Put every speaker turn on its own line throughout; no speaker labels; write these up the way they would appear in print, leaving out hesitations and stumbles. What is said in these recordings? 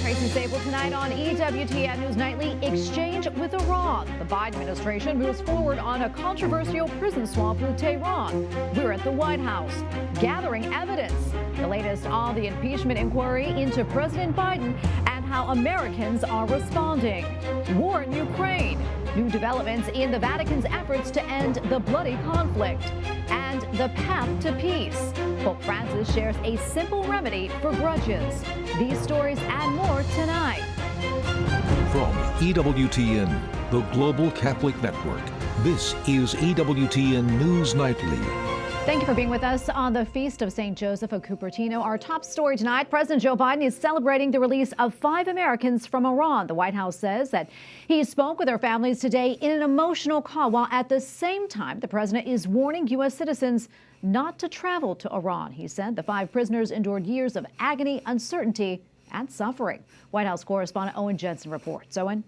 Tracy Sabol tonight on EWTN News Nightly. Exchange with Iran. The Biden administration moves forward on a controversial prison swap with Tehran. We're at the White House gathering evidence. The latest on the impeachment inquiry into President Biden and how Americans are responding. War in Ukraine. New developments in the Vatican's efforts to end the bloody conflict. And the path to peace. Pope Francis shares a simple remedy for grudges. These stories and more tonight.
From EWTN, the Global Catholic Network, this is EWTN News Nightly.
Thank you for being with us on the Feast of St. Joseph of Cupertino. Our top story tonight, President Joe Biden is celebrating the release of 5 Americans from Iran. The White House says that he spoke with their families today in an emotional call, while at the same time, the president is warning U.S. citizens not to travel to Iran. He said the 5 prisoners endured years of agony, uncertainty, and suffering. White House correspondent Owen Jensen reports. Owen?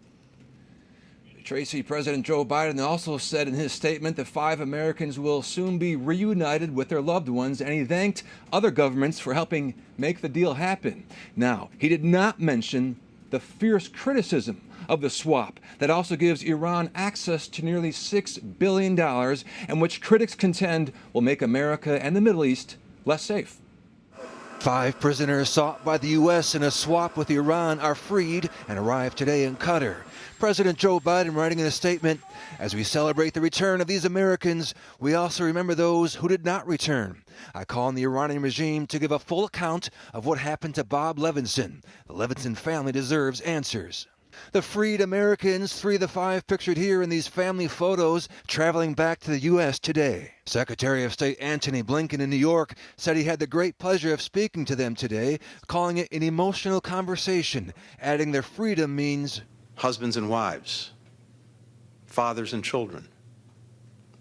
Tracy, President Joe Biden also said in his statement that 5 Americans will soon be reunited with their loved ones, and he thanked other governments for helping make the deal happen. Now, he did not mention the fierce criticism of the swap that also gives Iran access to nearly $6 billion, and which critics contend will make America and the Middle East less safe.
5 prisoners sought by the U.S. in a swap with Iran are freed and arrived today in Qatar. President Joe Biden writing in a statement, "As we celebrate the return of these Americans, we also remember those who did not return. I call on the Iranian regime to give a full account of what happened to Bob Levinson. The Levinson family deserves answers." The freed Americans, 3 of the 5 pictured here in these family photos, traveling back to the U.S. today. Secretary of State Antony Blinken in New York said he had the great pleasure of speaking to them today, calling it an emotional conversation, adding their freedom means
husbands and wives, fathers and children,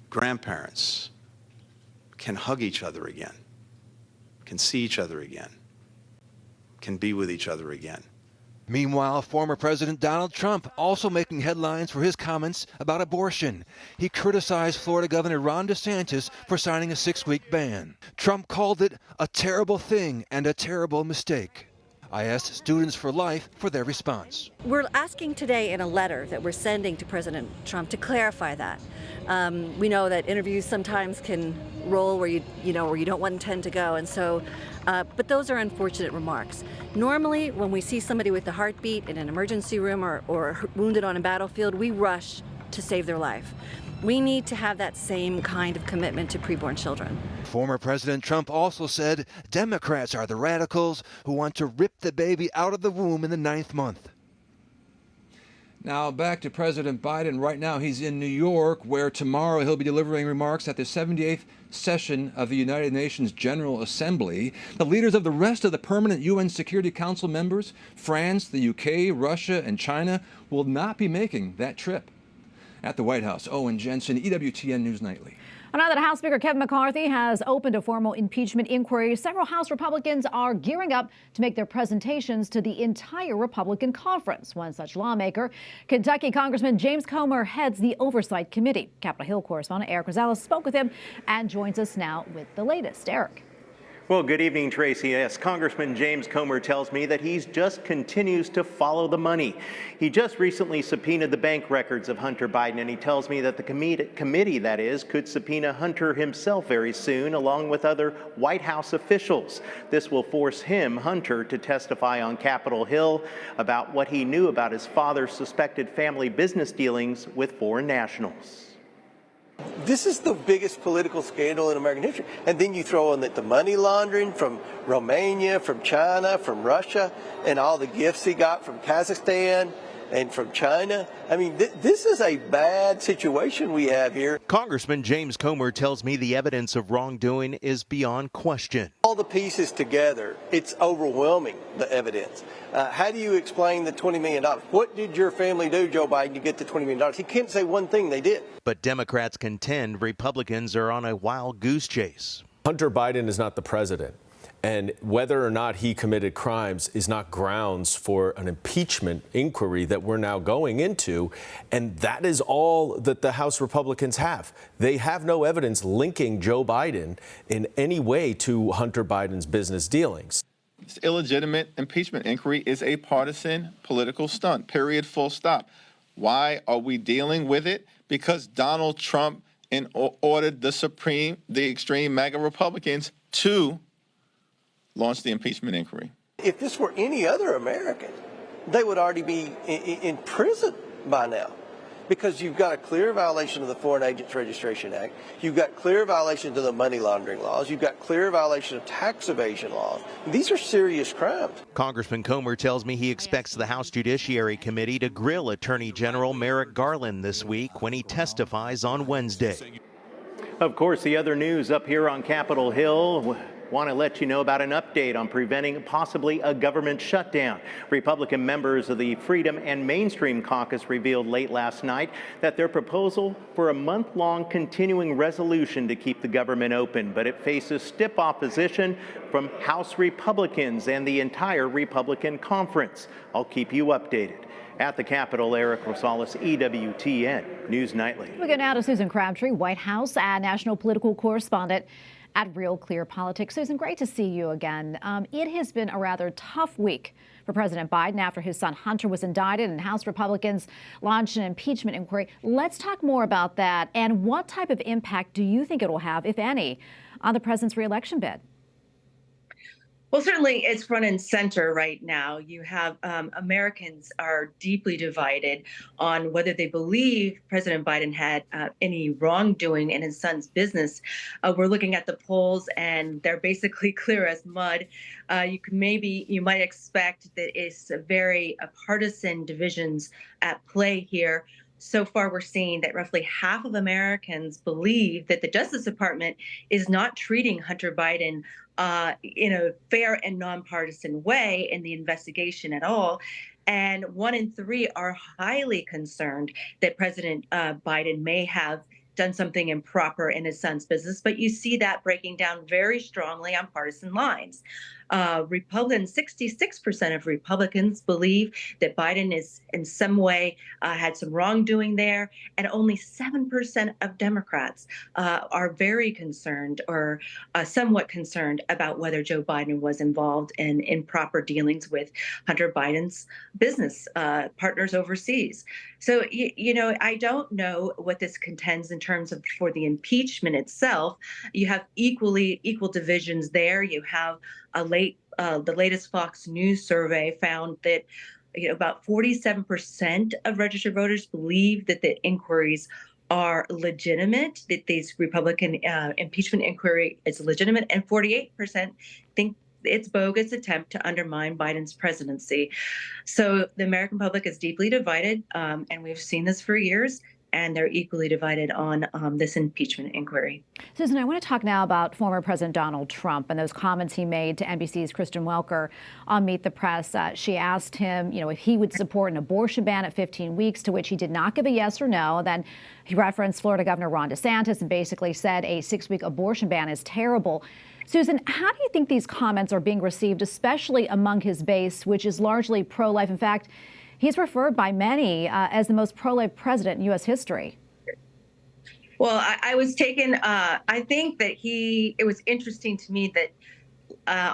grandparents can hug each other again, can see each other again, can be with each other again.
Meanwhile, former President Donald Trump also making headlines for his comments about abortion. He criticized Florida Governor Ron DeSantis for signing a 6-week ban. Trump called it a terrible thing and a terrible mistake. I asked Students for Life for their response.
We're asking today in a letter that we're sending to President Trump to clarify that. We know that interviews sometimes can roll where you don't want intend to go, and so, but those are unfortunate remarks. Normally, when we see somebody with a heartbeat in an emergency room or wounded on a battlefield, we rush to save their life. We need to have that same kind of commitment to preborn children.
Former President Trump also said Democrats are the radicals who want to rip the baby out of the womb in the 9th month.
Now back to President Biden. Right now he's in New York, where tomorrow he'll be delivering remarks at the 78th session of the United Nations General Assembly. The leaders of the rest of the permanent UN Security Council members, France, the UK, Russia, and China, will not be making that trip. At the White House, Owen Jensen, EWTN News Nightly.
Now that House Speaker Kevin McCarthy has opened a formal impeachment inquiry, several House Republicans are gearing up to make their presentations to the entire Republican conference. One such lawmaker, Kentucky Congressman James Comer, heads the Oversight Committee. Capitol Hill correspondent Eric Rosales spoke with him and joins us now with the latest. Eric.
Well, good evening, Tracy. Yes, Congressman James Comer tells me that he just continues to follow the money. He just recently subpoenaed the bank records of Hunter Biden, and he tells me that the committee, that is, could subpoena Hunter himself very soon, along with other White House officials. This will force him, Hunter, to testify on Capitol Hill about what he knew about his father's suspected family business dealings with foreign nationals.
This is the biggest political scandal in American history. And then you throw in the money laundering from Romania, from China, from Russia, and all the gifts he got from Kazakhstan and from China. I mean, this is a bad situation we have here.
Congressman James Comer tells me the evidence of wrongdoing is beyond question.
All the pieces together, it's overwhelming, the evidence. How do you explain the $20 million? What did your family do, Joe Biden, to get the $20 million? He can't say one thing they did.
But Democrats contend Republicans are on a wild goose chase.
Hunter Biden is not the president. And whether or not he committed crimes is not grounds for an impeachment inquiry that we're now going into. And that is all that the House Republicans have. They have no evidence linking Joe Biden in any way to Hunter Biden's business dealings.
This illegitimate impeachment inquiry is a partisan political stunt, period, full stop. Why are we dealing with it? Because Donald Trump ordered the extreme MAGA Republicans to launch the impeachment inquiry.
If this were any other American, they would already be in prison by now, because you've got a clear violation of the Foreign Agents Registration Act, you've got clear violations of the money laundering laws, you've got clear violation of tax evasion laws. These are serious crimes.
Congressman Comer tells me he expects the House Judiciary Committee to grill Attorney General Merrick Garland this week when he testifies on Wednesday.
Of course, the other news up here on Capitol Hill. Want to let you know about an update on preventing possibly a government shutdown. Republican members of the Freedom and Mainstream Caucus revealed late last night that their proposal for a month-long continuing resolution to keep the government open, but it faces stiff opposition from House Republicans and the entire Republican conference. I'll keep you updated. At the Capitol, Eric Rosales, EWTN News Nightly.
We go now to Susan Crabtree, White House and national political correspondent at Real Clear Politics. Susan, great to see you again. It has been a rather tough week for President Biden after his son Hunter was indicted and House Republicans launched an impeachment inquiry. Let's talk more about that and what type of impact do you think it will have, if any, on the president's reelection bid?
Well, certainly it's front and center right now. You have Americans are deeply divided on whether they believe President Biden had any wrongdoing in his son's business. We're looking at the polls and they're basically clear as mud. You might expect that it's very partisan divisions at play here. So far, we're seeing that roughly half of Americans believe that the Justice Department is not treating Hunter Biden in a fair and nonpartisan way in the investigation at all. And 1 in 3 are highly concerned that President Biden may have done something improper in his son's business. But you see that breaking down very strongly on partisan lines. 66% of Republicans believe that Biden is in some way had some wrongdoing there, and only 7% of Democrats are very concerned or somewhat concerned about whether Joe Biden was involved in improper dealings with Hunter Biden's business partners overseas. So, I don't know what this contends in terms of for the impeachment itself. You have equal divisions there. You have the latest Fox News survey found that about 47% of registered voters believe that the inquiries are legitimate, that these Republican impeachment inquiry is legitimate, and 48% think it's bogus attempt to undermine Biden's presidency. So the American public is deeply divided, and we've seen this for years. And they're equally divided on this impeachment inquiry.
Susan, I want to talk now about former President Donald Trump and those comments he made to NBC's Kristen Welker on Meet the Press. She asked him, if he would support an abortion ban at 15 weeks, to which he did not give a yes or no. Then he referenced Florida Governor Ron DeSantis and basically said a 6-week abortion ban is terrible. Susan, how do you think these comments are being received, especially among his base, which is largely pro-life? In fact, he's referred by many as the most pro-life president in U.S. history.
Well, I was taken. I think that it was interesting to me that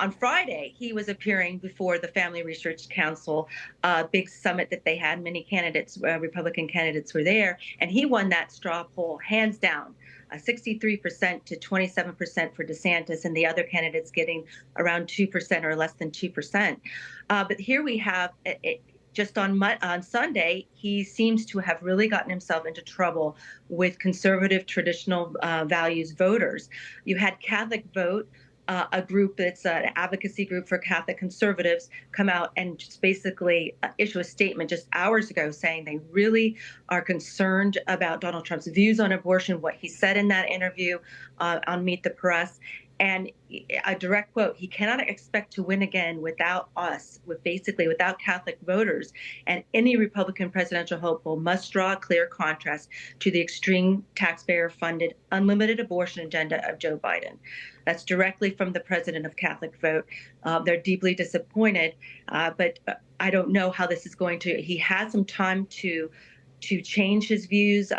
on Friday he was appearing before the Family Research Council, big summit that they had. Many candidates, Republican candidates, were there, and he won that straw poll hands down. 63% to 27% for DeSantis, and the other candidates getting around 2% or less than 2%. But here we have. Just on Sunday, he seems to have really gotten himself into trouble with conservative traditional values voters. You had Catholic Vote, a group that's an advocacy group for Catholic conservatives, come out and just basically issue a statement just hours ago saying they really are concerned about Donald Trump's views on abortion, what he said in that interview on Meet the Press. And a direct quote, he cannot expect to win again without us, without Catholic voters. And any Republican presidential hopeful must draw a clear contrast to the extreme taxpayer-funded, unlimited abortion agenda of Joe Biden. That's directly from the president of Catholic Vote. They're deeply disappointed, but I don't know how this is going to. He has some time to to change his views.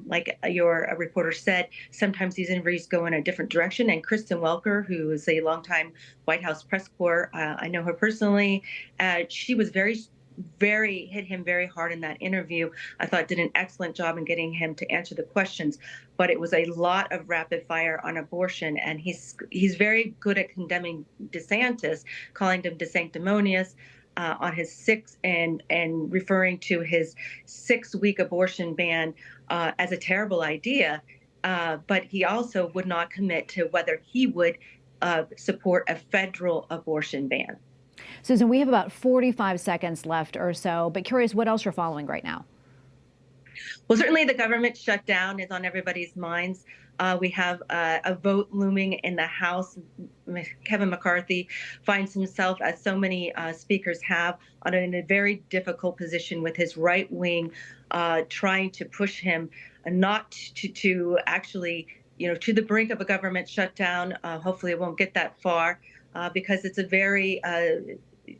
Like your reporter said, sometimes these interviews go in a different direction. And Kristen Welker, who is a longtime White House press corps, I know her personally. She was hit him very hard in that interview. I thought did an excellent job in getting him to answer the questions, but it was a lot of rapid fire on abortion, and he's very good at condemning DeSantis, calling him DeSanctimonious on his and referring to his 6-week abortion ban as a terrible idea. But he also would not commit to whether he would support a federal abortion ban.
Susan, we have about 45 seconds left or so, but curious what else you're following right now.
Well, certainly the government shutdown is on everybody's minds. We have a vote looming in the House. Kevin McCarthy finds himself, as so many speakers have, in a very difficult position with his right wing trying to push him not to actually, to the brink of a government shutdown. Hopefully it won't get that far because it's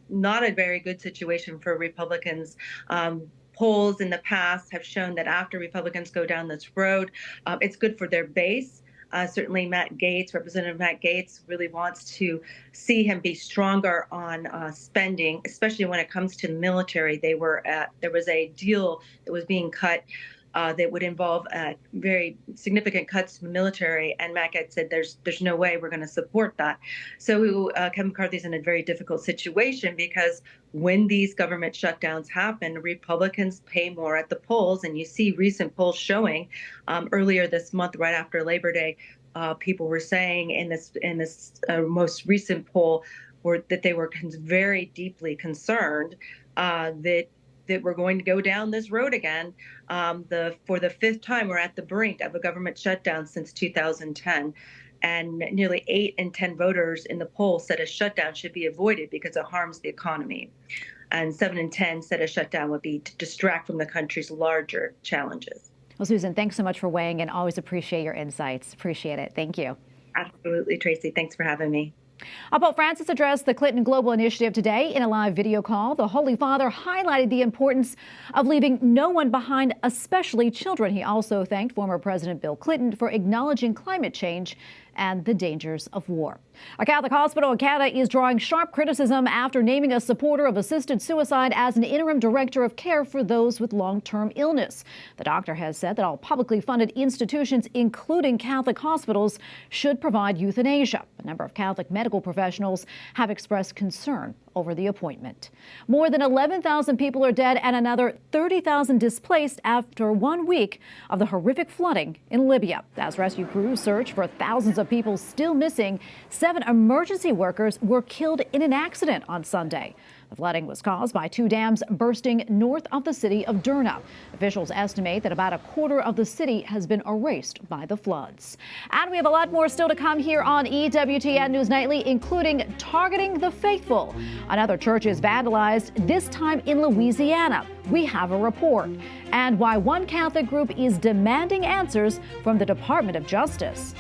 not a very good situation for Republicans. Polls in the past have shown that after Republicans go down this road, it's good for their base. Certainly Representative Matt Gaetz really wants to see him be stronger on spending, especially when it comes to the military. There was a deal that was being cut that would involve very significant cuts to the military, and Matt Gaetz said there's no way we're going to support that. So Kevin McCarthy's in a very difficult situation because when these government shutdowns happen, Republicans pay more at the polls, and you see recent polls showing earlier this month, right after Labor Day, people were saying in this most recent poll that they were very deeply concerned that we're going to go down this road again. For the 5th time, we're at the brink of a government shutdown since 2010. And nearly 8 in 10 voters in the poll said a shutdown should be avoided because it harms the economy. And 7 in 10 said a shutdown would be to distract from the country's larger challenges.
Well, Susan, thanks so much for weighing in. Always appreciate your insights. Appreciate it. Thank you.
Absolutely, Tracy. Thanks for having me.
Pope Francis addressed the Clinton Global Initiative today in a live video call. The Holy Father highlighted the importance of leaving no one behind, especially children. He also thanked former President Bill Clinton for acknowledging climate change and the dangers of war. A Catholic hospital in Canada is drawing sharp criticism after naming a supporter of assisted suicide as an interim director of care for those with long-term illness. The doctor has said that all publicly funded institutions, including Catholic hospitals, should provide euthanasia. A number of Catholic medical professionals have expressed concern over the appointment. More than 11,000 people are dead and another 30,000 displaced after 1 week of the horrific flooding in Libya. As rescue crews search for thousands of people still missing, 7 emergency workers were killed in an accident on Sunday. The flooding was caused by 2 dams bursting north of the city of Derna. Officials estimate that about a quarter of the city has been erased by the floods. And we have a lot more still to come here on EWTN News Nightly, including targeting the faithful. Another church is vandalized, this time in Louisiana. We have a report. And why one Catholic group is demanding answers from the Department of Justice.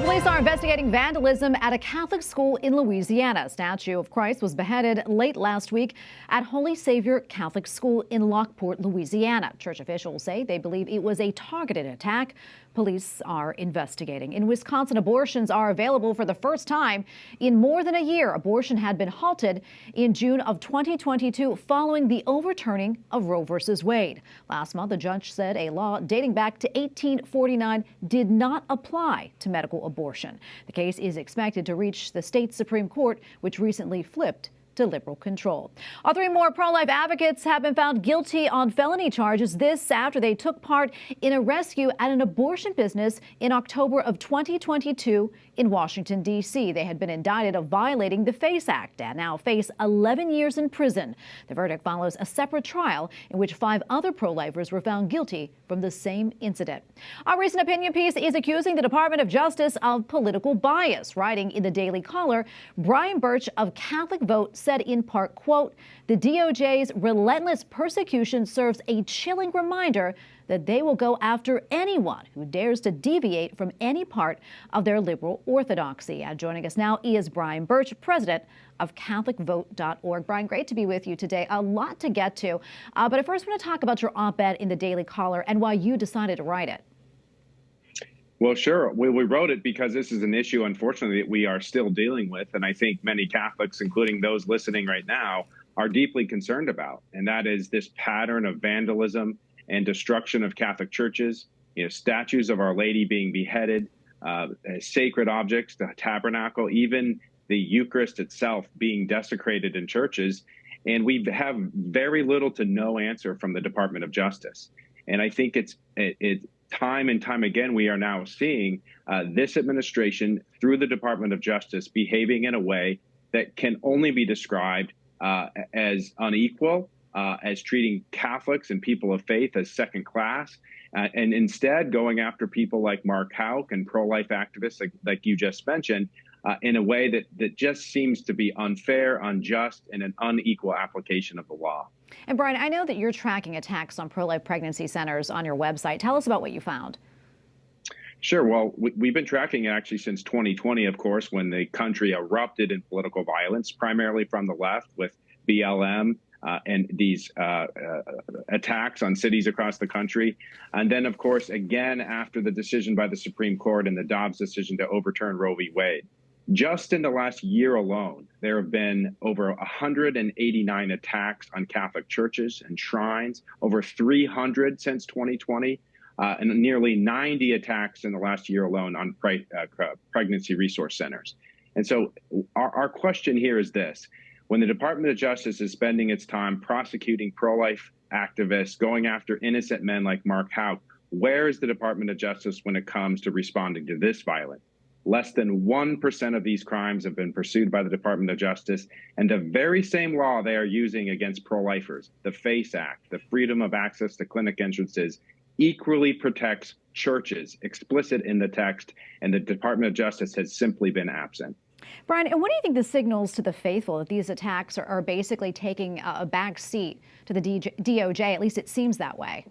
Police are investigating vandalism at a Catholic school in Louisiana. A statue of Christ was beheaded late last week at Holy Savior Catholic School in Lockport, Louisiana. Church officials say they believe it was a targeted attack. Police are investigating. In Wisconsin, abortions are available for the first time in more than a year. Abortion had been halted in June of 2022 following the overturning of Roe v. Wade. Last month, the judge said a law dating back to 1849 did not apply to medical abortion. The case is expected to reach the state Supreme Court, which recently flipped to liberal control. 3 more pro-life advocates have been found guilty on felony charges. This after they took part in a rescue at an abortion business in October of 2022 in Washington, D.C. They had been indicted of violating the FACE Act and now face 11 years in prison. The verdict follows a separate trial in which 5 other pro-lifers were found guilty from the same incident. Our recent opinion piece is accusing the Department of Justice of political bias. Writing in the Daily Caller, Brian Birch of Catholic Vote said in part, quote, "The DOJ's relentless persecution serves a chilling reminder that they will go after anyone who dares to deviate from any part of their liberal orthodoxy." And joining us now is Brian Birch, president of CatholicVote.org. Brian, great to be with you today. A lot to get to. But I first want to talk about your op-ed in the Daily Caller and why you decided to write it.
Well, sure. We wrote it because this is an issue, unfortunately, that we are still dealing with. And I think many Catholics, including those listening right now, are deeply concerned about. And that is this pattern of vandalism and destruction of Catholic churches, statues of Our Lady being beheaded, sacred objects, the tabernacle, even the Eucharist itself being desecrated in churches. And we have very little to no answer from the Department of Justice. And I think it's time and time again, we are now seeing this administration through the Department of Justice behaving in a way that can only be described as unequal, as treating Catholics and people of faith as second class, and instead going after people like Mark Houck and pro-life activists like you just mentioned in a way that just seems to be unfair, unjust, and an unequal application of the law.
And Brian, I know that you're tracking attacks on pro-life pregnancy centers on your website. Tell us about what you found.
Sure. Well, we've been tracking it actually since 2020, of course, when the country erupted in political violence, primarily from the left with BLM and these attacks on cities across the country. And then, of course, again, after the decision by the Supreme Court and the Dobbs decision to overturn Roe v. Wade. Just in the last year alone, there have been over 189 attacks on Catholic churches and shrines, over 300 since 2020, and nearly 90 attacks in the last year alone on pregnancy resource centers. And so our question here is this. When the Department of Justice is spending its time prosecuting pro-life activists, going after innocent men like Mark Houck, where is the Department of Justice when it comes to responding to this violence? Less than 1% of these crimes have been pursued by the Department of Justice, and the very same law they are using against pro-lifers, the FACE Act, the Freedom of Access to Clinic Entrances, equally protects churches, explicit in the text, and the Department of Justice has simply been absent.
Brian, and what do you think this signals to the faithful that these attacks are basically taking a back seat to the DOJ? At least it seems that way.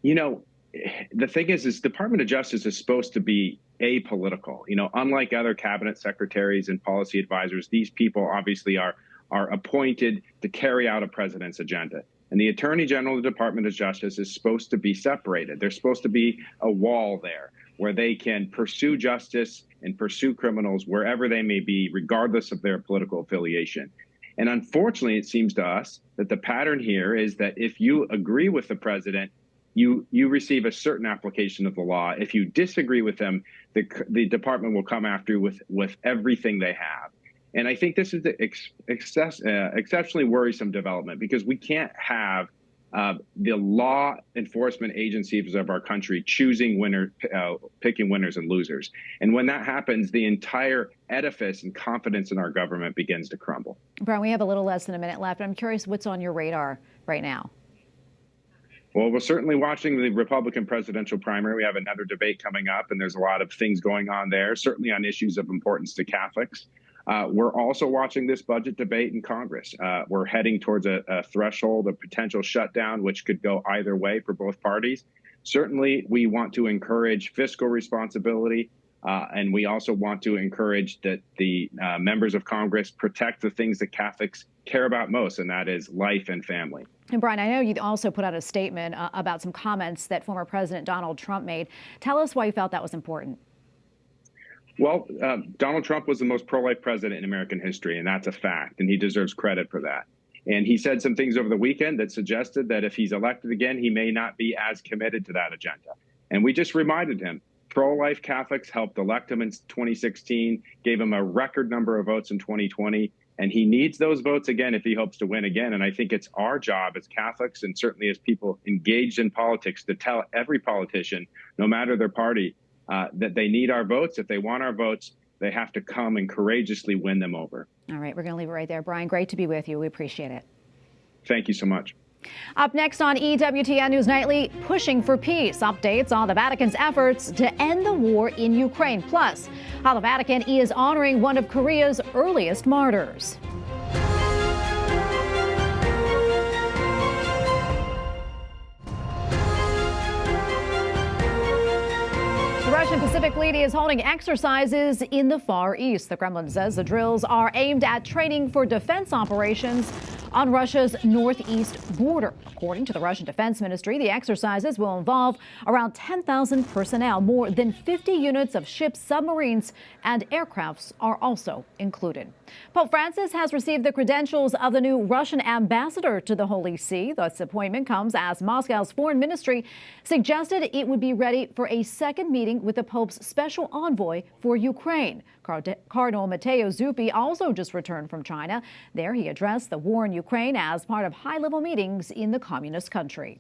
The thing is Department of Justice is supposed to be apolitical. Unlike other cabinet secretaries and policy advisors, these people obviously are appointed to carry out a president's agenda. And the Attorney General of the Department of Justice is supposed to be separated. There's supposed to be a wall there where they can pursue justice and pursue criminals wherever they may be, regardless of their political affiliation. And unfortunately, it seems to us that the pattern here is that if you agree with the president, you receive a certain application of the law. If you disagree with them, the department will come after you with everything they have. And I think this is the exceptionally worrisome development because we can't have the law enforcement agencies of our country choosing picking winners and losers. And when that happens, the entire edifice and confidence in our government begins to crumble.
Brian, we have a little less than a minute left. I'm curious what's on your radar right now.
Well, we're certainly watching the Republican presidential primary. We have another debate coming up, and there's a lot of things going on there, certainly on issues of importance to Catholics. We're also watching this budget debate in Congress. We're heading towards a threshold of potential shutdown, which could go either way for both parties. Certainly, we want to encourage fiscal responsibility, and we also want to encourage that the members of Congress protect the things that Catholics care about most, and that is life and family.
And Brian, I know you also put out a statement about some comments that former President Donald Trump made. Tell us why you felt that was important.
Well, Donald Trump was the most pro-life president in American history, and that's a fact, and he deserves credit for that. And he said some things over the weekend that suggested that if he's elected again, he may not be as committed to that agenda. And we just reminded him, pro-life Catholics helped elect him in 2016, gave him a record number of votes in 2020, and he needs those votes again if he hopes to win again. And I think it's our job as Catholics and certainly as people engaged in politics to tell every politician, no matter their party, that they need our votes. If they want our votes, they have to come and courageously win them over.
All right, we're going to leave it right there. Brian, great to be with you. We appreciate it.
Thank you so much.
Up next on EWTN News Nightly, pushing for peace. Updates on the Vatican's efforts to end the war in Ukraine. Plus, how the Vatican is honoring one of Korea's earliest martyrs. Russian Pacific Fleet is holding exercises in the Far East. The Kremlin says the drills are aimed at training for defense operations on Russia's northeast border. According to the Russian Defense Ministry, the exercises will involve around 10,000 personnel. More than 50 units of ships, submarines, and aircrafts are also included. Pope Francis has received the credentials of the new Russian ambassador to the Holy See. This appointment comes as Moscow's foreign ministry suggested it would be ready for a second meeting with the Pope's special envoy for Ukraine. Cardinal Matteo Zuppi also just returned from China. There he addressed the war in Ukraine as part of high-level meetings in the communist country.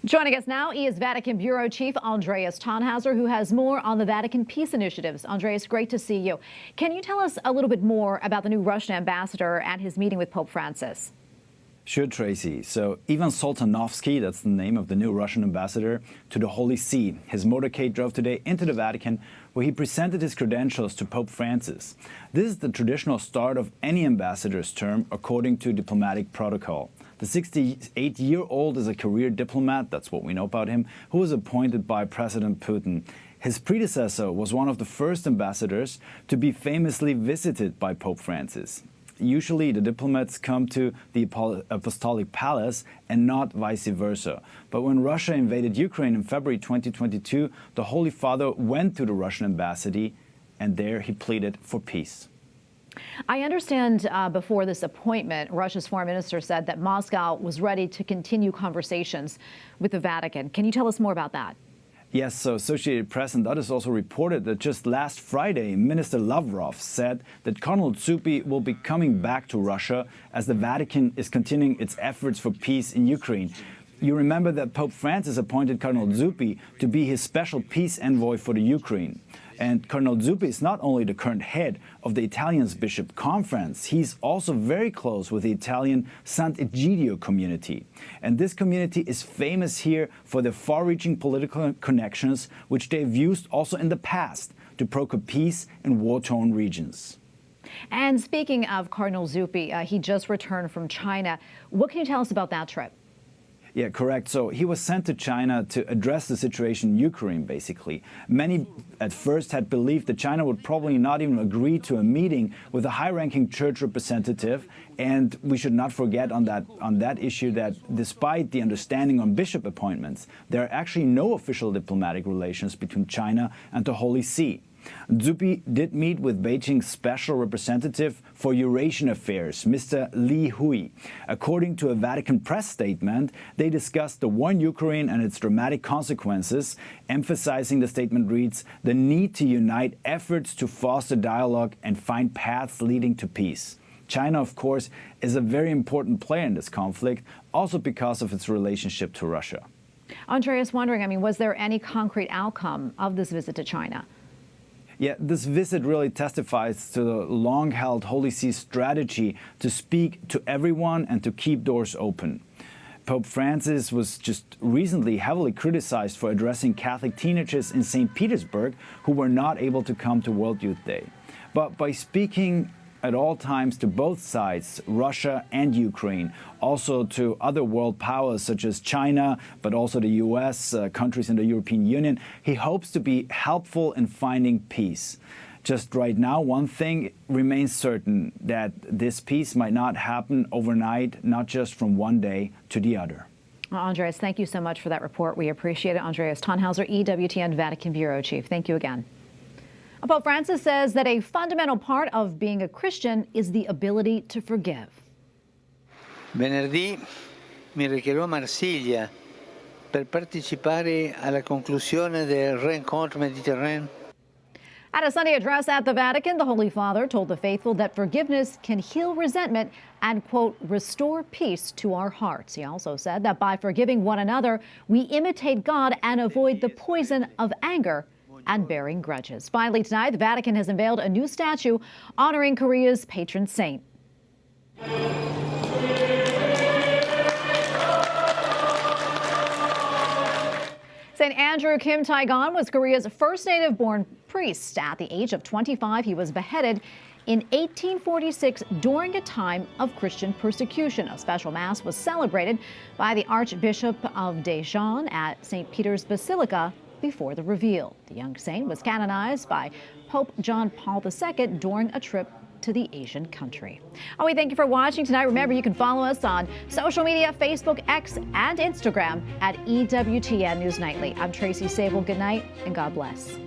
Joining us now is Vatican Bureau Chief Andreas Tannhauser, who has more on the Vatican peace initiatives. Andreas, great to see you. Can you tell us a little bit more about the new Russian ambassador and his meeting with Pope Francis?
Sure, Tracy. So Ivan Soltanovsky, that's the name of the new Russian ambassador to the Holy See. His motorcade drove today into the Vatican, where he presented his credentials to Pope Francis. This is the traditional start of any ambassador's term, according to diplomatic protocol. The 68-year-old is a career diplomat, that's what we know about him, who was appointed by President Putin. His predecessor was one of the first ambassadors to be famously visited by Pope Francis. Usually the diplomats come to the Apostolic Palace and not vice versa. But when Russia invaded Ukraine in February 2022, the Holy Father went to the Russian embassy, and there he pleaded for peace.
I understand before this appointment, Russia's foreign minister said that Moscow was ready to continue conversations with the Vatican. Can you tell us more about that?
Yes, so Associated Press and others also reported that just last Friday, Minister Lavrov said that Cardinal Zuppi will be coming back to Russia as the Vatican is continuing its efforts for peace in Ukraine. You remember that Pope Francis appointed Cardinal Zuppi to be his special peace envoy for the Ukraine. And Cardinal Zuppi is not only the current head of the Italian Bishop Conference, he's also very close with the Italian Sant'Egidio community. And this community is famous here for their far-reaching political connections, which they've used also in the past to broker peace in war-torn regions.
And speaking of Cardinal Zuppi, he just returned from China. What can you tell us about that trip?
Yeah, correct. So he was sent to China to address the situation in Ukraine, basically. Many at first had believed that China would probably not even agree to a meeting with a high-ranking church representative. And we should not forget on that issue that despite the understanding on bishop appointments, there are actually no official diplomatic relations between China and the Holy See. Zuppi did meet with Beijing's special representative for Eurasian affairs, Mr. Li Hui. According to a Vatican press statement, they discussed the war in Ukraine and its dramatic consequences, emphasizing, the statement reads, the need to unite efforts to foster dialogue and find paths leading to peace. China, of course, is a very important player in this conflict, also because of its relationship to Russia.
Andreas, wondering, was there any concrete outcome of this visit to China?
Yeah, this visit really testifies to the long-held Holy See strategy to speak to everyone and to keep doors open. Pope Francis was just recently heavily criticized for addressing Catholic teenagers in St. Petersburg who were not able to come to World Youth Day. But by speaking at all times to both sides, Russia and Ukraine, also to other world powers such as China, but also the US, countries in the European Union, he hopes to be helpful in finding peace. Just right now, one thing remains certain, that this peace might not happen overnight, not just from one day to the other.
Well, Andreas, thank you so much for that report. We appreciate it. Andreas Tannhauser, EWTN Vatican Bureau Chief. Thank you again. Pope Francis says that a fundamental part of being a Christian is the ability to forgive.
Venerdì mi recherò a Marsiglia per partecipare alla conclusione del Rencontre Méditerranée.
At a Sunday address at the Vatican, the Holy Father told the faithful that forgiveness can heal resentment and, quote, restore peace to our hearts. He also said that by forgiving one another, we imitate God and avoid the poison of anger and bearing grudges. Finally, tonight, the Vatican has unveiled a new statue honoring Korea's patron saint. St. Andrew Kim Tae-gon was Korea's first native-born priest. At the age of 25, he was beheaded in 1846 during a time of Christian persecution. A special mass was celebrated by the Archbishop of Daejeon at St. Peter's Basilica before the reveal. The young saint was canonized by Pope John Paul II during a trip to the Asian country. We thank you for watching tonight. Remember, you can follow us on social media, Facebook, X, and Instagram at EWTN News Nightly. I'm Tracy Sabol. Good night and God bless.